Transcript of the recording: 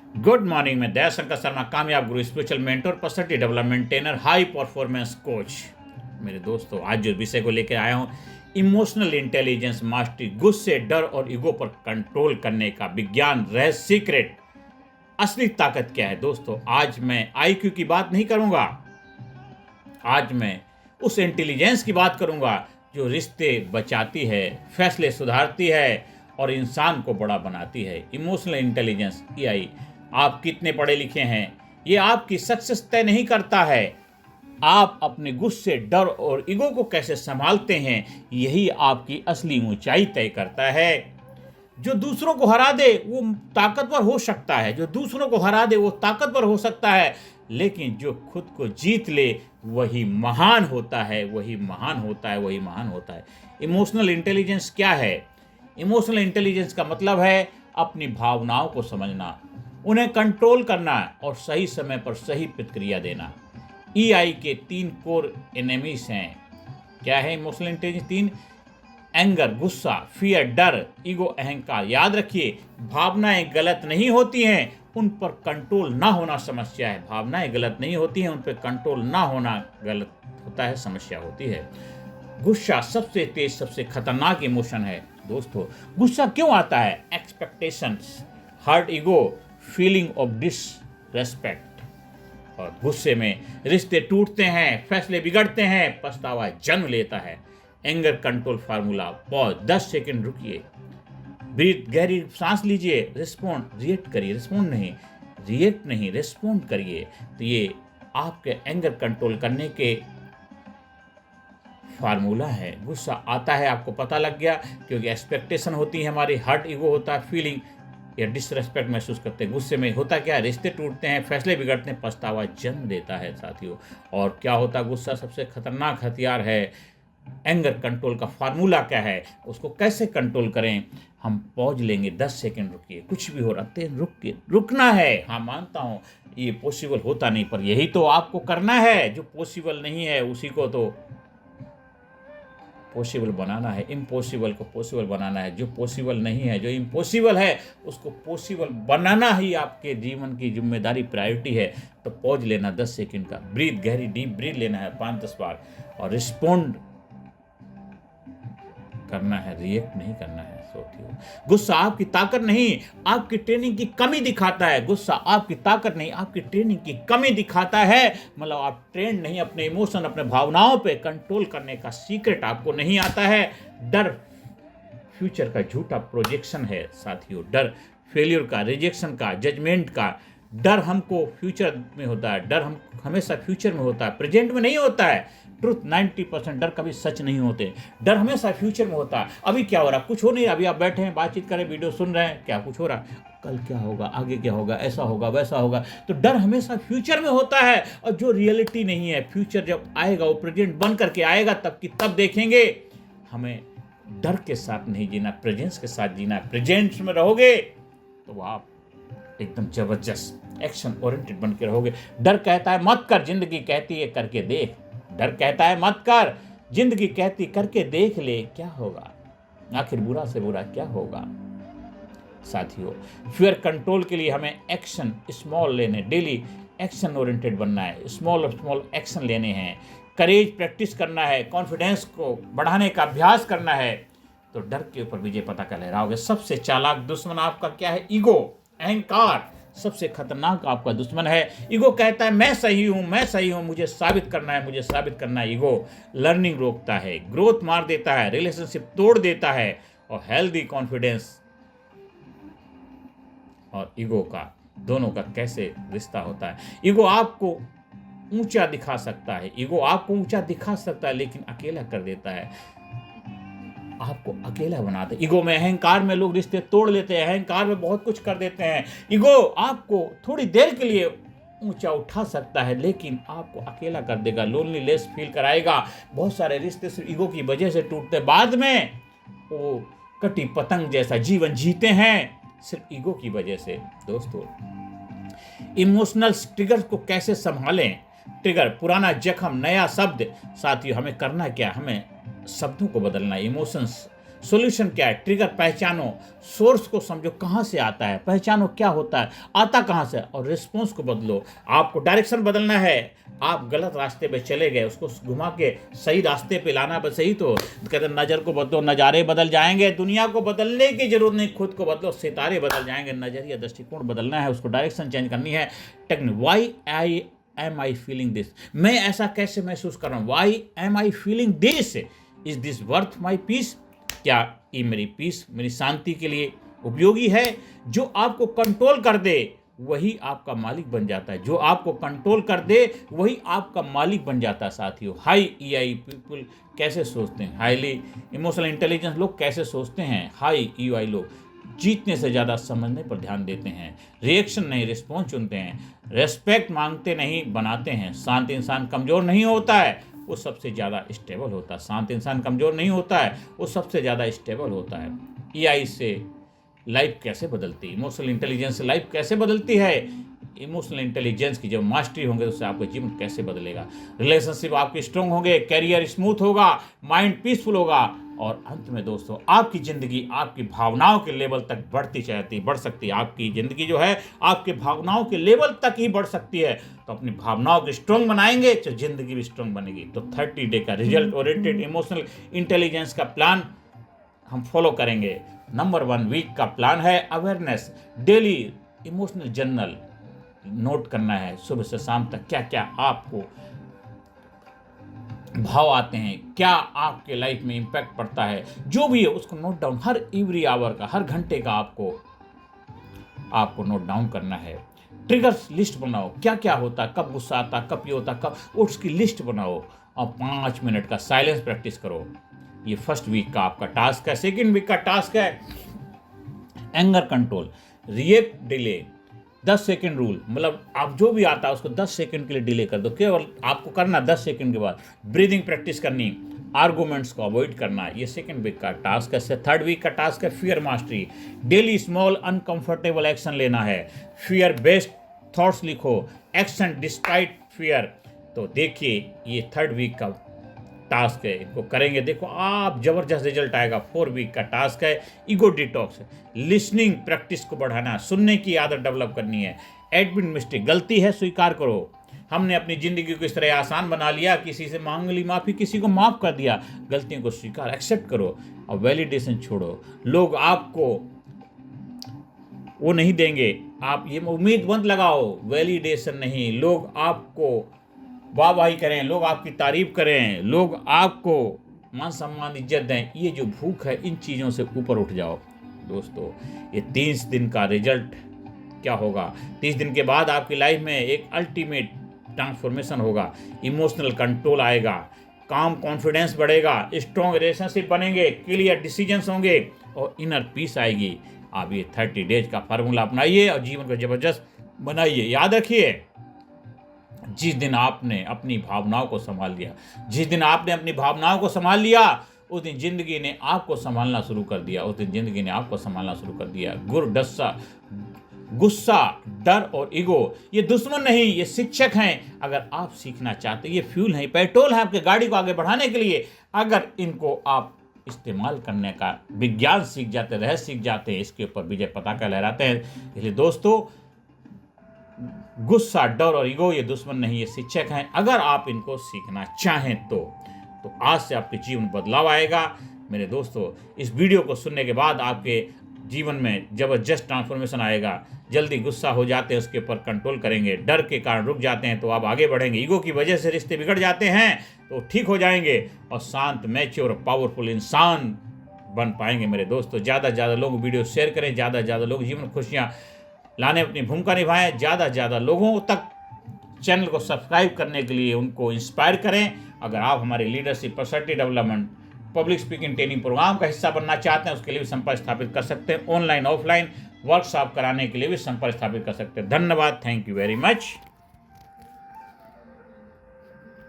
Good morning. मैं दयाशंकर शर्मा, कामयाब गुरु, spiritual mentor, personality development trainer, high performance coach. मेरे दोस्तों, आज जो विषय को लेकर आया हूं, इमोशनल इंटेलिजेंस मास्टरी, गुस्से, डर और ईगो पर कंट्रोल करने का विज्ञान, रहस्य, सीक्रेट, असली ताकत क्या है। दोस्तों, आज मैं आईक्यू की बात नहीं करूंगा। आज मैं उस इंटेलिजेंस की बात करूंगा जो रिश्ते बचाती है, फैसले सुधारती है और इंसान को बड़ा बनाती है। Emotional intelligence, EI. आप कितने पढ़े लिखे हैं, ये आपकी सक्सेस तय नहीं करता है। आप अपने गुस्से, डर और ईगो को कैसे संभालते हैं, यही आपकी असली ऊंचाई तय करता है। जो दूसरों को हरा दे वो ताकतवर हो सकता है, जो दूसरों को हरा दे वो ताकतवर हो सकता है, लेकिन जो खुद को जीत ले वही महान होता है, वही महान होता है, वही महान होता है। इमोशनल इंटेलिजेंस क्या है? इमोशनल इंटेलिजेंस का मतलब है अपनी भावनाओं को समझना, उन्हें कंट्रोल करना और सही समय पर सही प्रतिक्रिया देना। ईआई के 3 कोर एनिमीज हैं। क्या है इमोशनल इंटेलिजेंस? 3: एंगर, गुस्सा, फियर, डर, ईगो, अहंकार। याद रखिए, भावनाएं गलत नहीं होती हैं, उन पर कंट्रोल ना होना समस्या है। भावनाएं गलत नहीं होती हैं, उन पर कंट्रोल ना होना गलत होता है, समस्या होती है। गुस्सा सबसे तेज, सबसे खतरनाक इमोशन है। दोस्तों, गुस्सा क्यों आता है? Expectations, hurt ego, feeling of disrespect. और गुस्से में रिश्ते टूटते हैं, फैसले बिगड़ते हैं, पछतावा जन्म लेता है। Anger control formula: pause, 10 second रुकिए, ब्रीथ, गहरी सांस लीजिए, रिस्पॉन्ड, रिएक्ट करिए, रिस्पॉन्ड नहीं, रिएक्ट नहीं, रिस्पॉन्ड करिए। तो ये आपके एंगर कंट्रोल करने के फार्मूला है। गुस्सा आता है, आपको पता लग गया, क्योंकि एक्सपेक्टेशन होती है हमारी, हर्ट ईगो होता है, फीलिंग या डिसरेस्पेक्ट महसूस करते हैं। गुस्से में होता क्या है? रिश्ते टूटते हैं, फैसले बिगड़ते हैं, पछतावा जन्म देता है साथियों। और क्या होता? गुस्सा सबसे खतरनाक हथियार है। एंगर कंट्रोल का फार्मूला क्या है, उसको कैसे कंट्रोल करें? हम पॉज लेंगे, 10 सेकंड रुकिए, कुछ भी हो रहा है रुक रुकना है। हाँ, मानता हूँ ये पॉसिबल होता नहीं, पर यही तो आपको करना है। जो पॉसिबल नहीं है उसी को तो पॉसिबल बनाना है, इम्पॉसिबल को पॉसिबल बनाना है। जो पॉसिबल नहीं है, जो इम्पॉसिबल है, उसको पॉसिबल बनाना ही आपके जीवन की जिम्मेदारी, प्रायोरिटी है। तो पॉज लेना 10 सेकंड का, ब्रीथ, गहरी डीप ब्रीथ लेना है 5-10 बार, और रिस्पॉन्ड करना है, रिएक्ट नहीं करना है साथियों। गुस्सा आपकी ताकत नहीं, आपकी ट्रेनिंग की कमी दिखाता है। गुस्सा आपकी ताकत नहीं, आपकी ट्रेनिंग की कमी दिखाता है। मतलब आप ट्रेंड नहीं, अपने इमोशन, अपने भावनाओं पे कंट्रोल करने का सीक्रेट आपको नहीं आता है। डर फ्यूचर का झूठा प्रोजेक्शन है साथियों। डर फेलियर का, रिजेक्शन का, जजमेंट का। डर हमको फ्यूचर में होता है, डर हम हमेशा फ्यूचर में होता है, प्रेजेंट में नहीं होता है। ट्रुथ 90% डर कभी सच नहीं होते। डर हमेशा फ्यूचर में होता है। अभी क्या हो रहा है? कुछ हो नहीं। अभी आप बैठे हैं, बातचीत करें, वीडियो सुन रहे हैं, क्या कुछ हो रहा है? कल क्या होगा, आगे क्या होगा, ऐसा होगा, वैसा होगा। तो डर हमेशा फ्यूचर में होता है, और जो रियलिटी नहीं है, फ्यूचर जब आएगा वो प्रेजेंट बन करके आएगा, तब की तब देखेंगे। हमें डर के साथ नहीं जीना, प्रेजेंस के साथ जीना है। प्रेजेंट में रहोगे तो आप एकदम जबरदस्त एक्शन ओरिएंटेड बन के रहोगे। डर कहता है मत कर, जिंदगी कहती है करके देख। डर कहता है मत कर, जिंदगी कहती करके देख ले, क्या होगा? आखिर बुरा से बुरा क्या होगा साथियों? फियर कंट्रोल के लिए हमें एक्शन स्मॉल लेने, डेली एक्शन ओरिएंटेड बनना है, स्मॉल एक्शन लेने हैं। करेज प्रैक्टिस करना है, कॉन्फिडेंस को बढ़ाने का अभ्यास करना है, तो डर के ऊपर विजय पताका लहराओगे। सबसे चालाक दुश्मन आपका क्या है? ईगो, अहंकार सबसे खतरनाक आपका दुश्मन है। ईगो कहता है मैं सही हूं, मैं सही हूं, मुझे साबित करना है, मुझे साबित करना है। ईगो लर्निंग रोकता है, ग्रोथ मार देता है, रिलेशनशिप तोड़ देता है। और हेल्दी कॉन्फिडेंस और ईगो का, दोनों का कैसे रिश्ता होता है? ईगो आपको ऊंचा दिखा सकता है, ईगो आपको ऊंचा दिखा सकता है, लेकिन अकेला कर देता है, आपको अकेला बनाते। ईगो में, अहंकार में लोग रिश्ते तोड़ लेते हैं, अहंकार में बहुत कुछ कर देते हैं। ईगो आपको थोड़ी देर के लिए ऊंचा उठा सकता है, लेकिन आपको अकेला कर देगा, लोनलीनेस फील कराएगा। बहुत सारे रिश्ते सिर्फ ईगो की वजह से टूटते हैं, बाद में वो कटी पतंग जैसा जीवन जीते हैं, सिर्फ ईगो की वजह से। दोस्तों, इमोशनल ट्रिगर को कैसे संभालें? ट्रिगर, पुराना जख्म, नया शब्द। साथियों, हमें करना क्या? हमें शब्दों को बदलना है। इमोशंस सॉल्यूशन क्या है, ट्रिगर पहचानो, सोर्स को समझो कहाँ से आता है, पहचानो क्या होता है, आता कहाँ से, और रिस्पॉन्स को बदलो। आपको डायरेक्शन बदलना है, आप गलत रास्ते पे चले गए, उसको घुमा के सही रास्ते पे लाना। बस सही तो कहते हैं नज़र को बदलो, नज़ारे बदल जाएंगे। दुनिया को बदलने की जरूरत नहीं, खुद को बदलो, सितारे बदल जाएंगे। नज़रिया दृष्टिकोण बदलना है, उसको डायरेक्शन चेंज करनी है। Technique, why am I feeling this, मैं ऐसा कैसे महसूस कर रहा हूँ, why am I feeling this, is this worth my peace, क्या ये मेरी पीस, मेरी शांति के लिए उपयोगी है। जो आपको कंट्रोल कर दे वही आपका मालिक बन जाता है, जो आपको कंट्रोल कर दे वही आपका मालिक बन जाता है। साथियों, हाई ईआई पीपल कैसे सोचते हैं, हाईली इमोशनल इंटेलिजेंस लोग कैसे सोचते हैं, हाई ईआई लोग जीतने से ज़्यादा समझने पर ध्यान देते हैं, रिएक्शन नहीं रिस्पॉन्स चुनते हैं, रेस्पेक्ट मांगते नहीं बनाते हैं। शांत इंसान कमज़ोर नहीं होता है, वो सबसे ज़्यादा स्टेबल होता है। शांत इंसान कमज़ोर नहीं होता है, वो सबसे ज़्यादा स्टेबल होता है। ईआई से लाइफ कैसे बदलती है, इमोशनल इंटेलिजेंस से लाइफ कैसे बदलती है। इमोशनल इंटेलिजेंस की जब मास्टरी होंगे तो उससे आपका जीवन कैसे बदलेगा। रिलेशनशिप आपके स्ट्रॉन्ग होंगे, कैरियर स्मूथ होगा, माइंड पीसफुल होगा, और अंत में दोस्तों आपकी ज़िंदगी आपकी भावनाओं के लेवल तक बढ़ सकती है। आपकी ज़िंदगी जो है आपके भावनाओं के लेवल तक ही बढ़ सकती है। तो अपनी भावनाओं को स्ट्रॉन्ग बनाएंगे तो ज़िंदगी भी स्ट्रॉन्ग बनेगी। तो 30 डे का रिजल्ट ओरिएंटेड इमोशनल इंटेलिजेंस का प्लान हम फॉलो करेंगे। नंबर 1 वीक का प्लान है awareness, daily emotional journal note करना है। सुबह से शाम तक क्या क्या आपको भाव आते हैं, क्या आपके लाइफ में इम्पैक्ट पड़ता है, जो भी है उसको नोट डाउन, हर एवरी आवर का, हर घंटे का आपको नोट डाउन करना है। ट्रिगर्स लिस्ट बनाओ, क्या क्या होता है, कब गुस्सा आता, कब ये होता, कब, उसकी लिस्ट बनाओ, और 5 मिनट का साइलेंस प्रैक्टिस करो। ये फर्स्ट वीक का आपका टास्क है। सेकेंड वीक का टास्क है anger control, react delay, 10 second rule, मतलब आप जो भी आता है उसको 10 सेकेंड के लिए डिले कर दो। केवल आपको करना 10 सेकेंड के बाद ब्रीदिंग प्रैक्टिस करनी, आर्गूमेंट्स को अवॉइड करना। ये सेकेंड वीक का टास्क है। थर्ड वीक का टास्क है fear mastery, daily small uncomfortable action लेना है। फियर बेस्ड थॉट्स लिखो, एक्शन डिस्पाइट फियर। तो देखिए ये थर्ड वीक का टास्क है, इनको करेंगे देखो आप जबरदस्त रिजल्ट आएगा। 4 वीक का टास्क है ईगो डिटॉक्स, लिसनिंग प्रैक्टिस को बढ़ाना, सुनने की आदत डेवलप करनी है। एडमिट मिस्टेक, गलती है स्वीकार करो। हमने अपनी ज़िंदगी को इस तरह आसान बना लिया, किसी से मांग ली माफ़ी, किसी को माफ़ कर दिया, गलतियों को स्वीकार एक्सेप्ट करो और वैलिडेशन छोड़ो। लोग आपको वो नहीं देंगे, आप ये उम्मीद मत लगाओ, वैलिडेशन नहीं। लोग आपको वाहवाही करें, लोग आपकी तारीफ करें, लोग आपको मान सम्मान इज्जत दें, ये जो भूख है इन चीज़ों से ऊपर उठ जाओ। दोस्तों ये 30 दिन का रिजल्ट क्या होगा, 30 दिन के बाद आपकी लाइफ में एक अल्टीमेट ट्रांसफॉर्मेशन होगा। इमोशनल कंट्रोल आएगा, काम कॉन्फिडेंस बढ़ेगा, स्ट्रॉन्ग रिलेशनशिप बनेंगे, क्लियर डिसीजंस होंगे और इनर पीस आएगी। आप ये 30 डेज का फार्मूला अपनाइए और जीवन को जबरदस्त बनाइए। याद रखिए, जिस दिन आपने अपनी भावनाओं को संभाल लिया, जिस दिन आपने अपनी भावनाओं को संभाल लिया, उस दिन जिंदगी ने आपको संभालना शुरू कर दिया, उस दिन जिंदगी ने आपको संभालना शुरू कर दिया। गुस्सा, डर और ईगो ये दुश्मन नहीं, ये शिक्षक हैं। अगर आप सीखना चाहते हैं, ये फ्यूल है, पेट्रोल है आपके गाड़ी को आगे बढ़ाने के लिए। अगर इनको आप इस्तेमाल करने का विज्ञान सीख जाते, रहस्य सीख जाते हैं, इसके ऊपर विजय पताका लहराते हैं। इसलिए दोस्तों गुस्सा, डर और ईगो ये दुश्मन नहीं, ये शिक्षक हैं। अगर आप इनको सीखना चाहें तो आज से आपके जीवन में बदलाव आएगा। मेरे दोस्तों इस वीडियो को सुनने के बाद आपके जीवन में जबरदस्त ट्रांसफॉर्मेशन आएगा। जल्दी गुस्सा हो जाते हैं उसके ऊपर कंट्रोल करेंगे, डर के कारण रुक जाते हैं तो आप आगे बढ़ेंगे, ईगो की वजह से रिश्ते बिगड़ जाते हैं तो ठीक हो जाएंगे और शांत, मैच्योर और पावरफुल इंसान बन पाएंगे। मेरे दोस्तों ज़्यादा से ज़्यादा लोग वीडियो शेयर करें, ज़्यादा से ज़्यादा लोग जीवन में खुशियाँ लाने अपनी भूमिका निभाएं, ज़्यादा से ज़्यादा लोगों तक चैनल को सब्सक्राइब करने के लिए उनको इंस्पायर करें। अगर आप हमारे leadership, personality development, public speaking training program का हिस्सा बनना चाहते हैं, उसके लिए भी संपर्क स्थापित कर सकते हैं। ऑनलाइन ऑफलाइन वर्कशॉप कराने के लिए भी संपर्क स्थापित कर सकते हैं। धन्यवाद, थैंक यू वेरी मच।